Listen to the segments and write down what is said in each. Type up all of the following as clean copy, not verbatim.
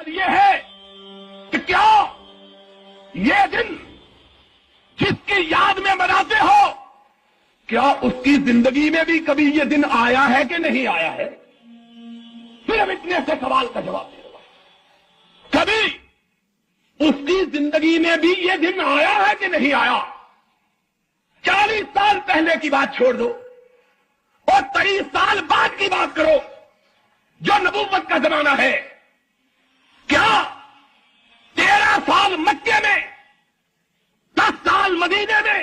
مقصد یہ ہے کہ کیا یہ دن جس کی یاد میں مناتے ہو، کیا اس کی زندگی میں بھی کبھی یہ دن آیا ہے کہ نہیں آیا ہے؟ صرف اتنے سے سوال کا جواب دے دو، کبھی اس کی زندگی میں بھی یہ دن آیا ہے کہ نہیں آیا؟ 40 سال پہلے کی بات چھوڑ دو اور 23 سال بعد کی بات کرو جو نبوت کا زمانہ ہے۔ کیا 13 سال مکے میں، 10 سال مدینے میں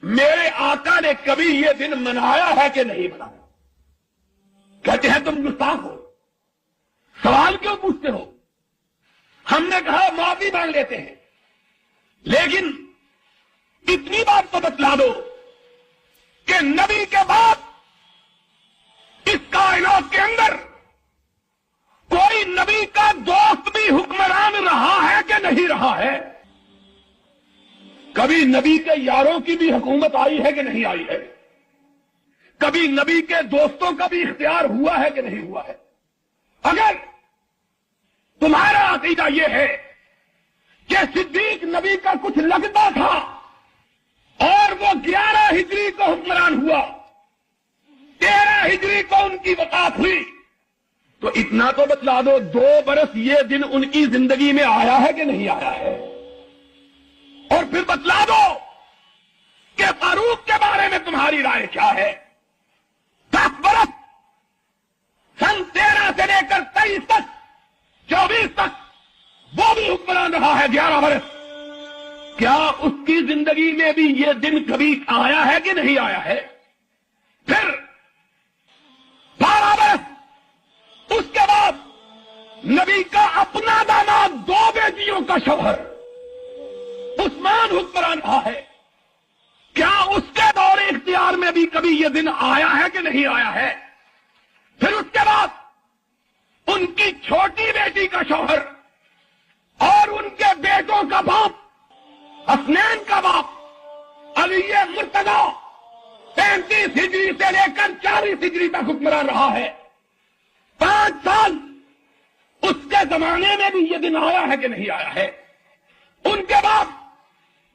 میرے آقا نے کبھی یہ دن منایا ہے کہ نہیں منایا؟ کہتے ہیں تم گستاخ ہو، سوال کیوں پوچھتے ہو؟ ہم نے کہا معافی مانگ لیتے ہیں، لیکن اتنی بات تو بتلا دو کہ نبی کے بعد اس کائنات کے اندر کوئی نبی کا دوست بھی حکمران رہا ہے کہ نہیں رہا ہے؟ کبھی نبی کے یاروں کی بھی حکومت آئی ہے کہ نہیں آئی ہے؟ کبھی نبی کے دوستوں کا بھی اختیار ہوا ہے کہ نہیں ہوا ہے؟ اگر تمہارا عقیدہ یہ ہے کہ صدیق نبی کا کچھ لگتا تھا اور وہ 11 ہجری کو حکمران ہوا، 13 ہجری کو ان کی وفات ہوئی، تو اتنا تو بتلا دو 2 برس یہ دن ان کی زندگی میں آیا ہے کہ نہیں آیا ہے؟ اور پھر بتلا دو کہ فاروق کے بارے میں تمہاری رائے کیا ہے؟ 10 برس، سن 13 سے لے کر 23 تک، 24 تک وہ بھی حکمران رہا ہے 11 برس، کیا اس کی زندگی میں بھی یہ دن کبھی آیا ہے کہ نہیں آیا ہے؟ پھر 12 برس، اس کے بعد نبی کا اپنا داماد 2 بیٹیوں کا شوہر عثمان حکمران رہا ہے، کیا اس کے دور اختیار میں بھی کبھی یہ دن آیا ہے کہ نہیں آیا ہے؟ پھر اس کے بعد ان کی چھوٹی بیٹی کا شوہر اور ان کے بیٹوں کا باپ، حسنین کا باپ علی مرتضی 35 ہجری سے لے کر 40 ہجری تک حکمران رہا ہے۔ 5 سال اس کے زمانے میں بھی یہ دن آیا ہے کہ نہیں آیا ہے؟ ان کے بعد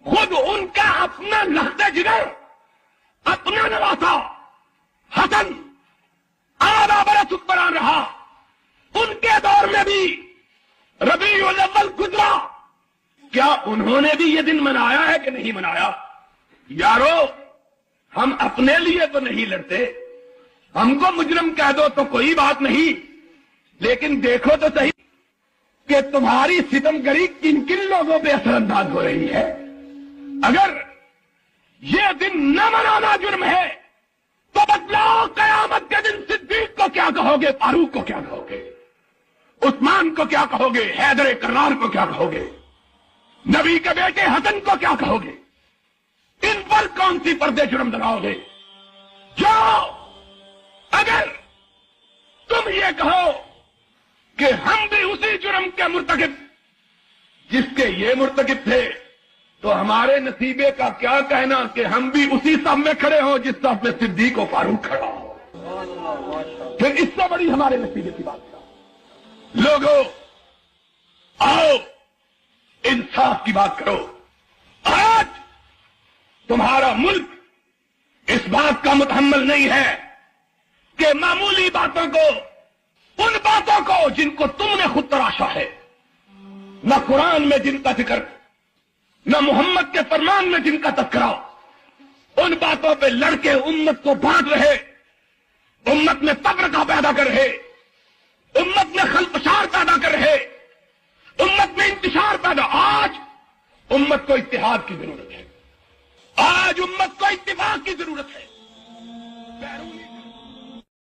خود ان کا اپنا لخت جگر، اپنا نواسا حسن 8 برس حکمران رہا، ان کے دور میں بھی ربیع الاول گزرا، کیا انہوں نے بھی یہ دن منایا ہے کہ نہیں منایا؟ یارو، ہم اپنے لیے تو نہیں لڑتے، ہم کو مجرم کہہ دو تو کوئی بات نہیں، لیکن دیکھو تو صحیح کہ تمہاری ستم گری کن کن لوگوں پہ اثر انداز ہو رہی ہے۔ اگر یہ دن نہ منانا جرم ہے تو بتلاؤ قیامت کے دن صدیق کو کیا کہو گے، فاروق کو کیا کہو گے، عثمان کو کیا کہو گے، حیدر کرار کو کیا کہو گے، نبی کے بیٹے حسن کو کیا کہو گے؟ ان پر کون سی پردے جرم لگاؤ گے؟ جو اگر تم یہ کہو کہ ہم بھی اسی جرم کے مرتکب جس کے یہ مرتکب تھے، تو ہمارے نصیبے کا کیا کہنا کہ ہم بھی اسی صف میں کھڑے ہوں جس صف میں صدیق و فاروق کھڑا ہو؟ پھر اس سے بڑی ہمارے نصیبے کی بات کیا؟ لوگوں، آؤ انصاف کی بات کرو۔ آج تمہارا ملک اس بات کا متحمل نہیں ہے کہ معمولی باتوں کو، ان باتوں کو جن کو تم نے خود تراشا ہے، نہ قرآن میں جن کا ذکر، نہ محمد کے فرمان میں جن کا تذکرہ، ان باتوں پہ لڑ کے امت کو بانٹ رہے، امت میں تفرقہ پیدا کر رہے، امت میں خلفشار پیدا کر رہے، امت میں انتشار پیدا۔ آج امت کو اتحاد کی ضرورت ہے، آج امت کو اتفاق کی ضرورت ہے، بیرونی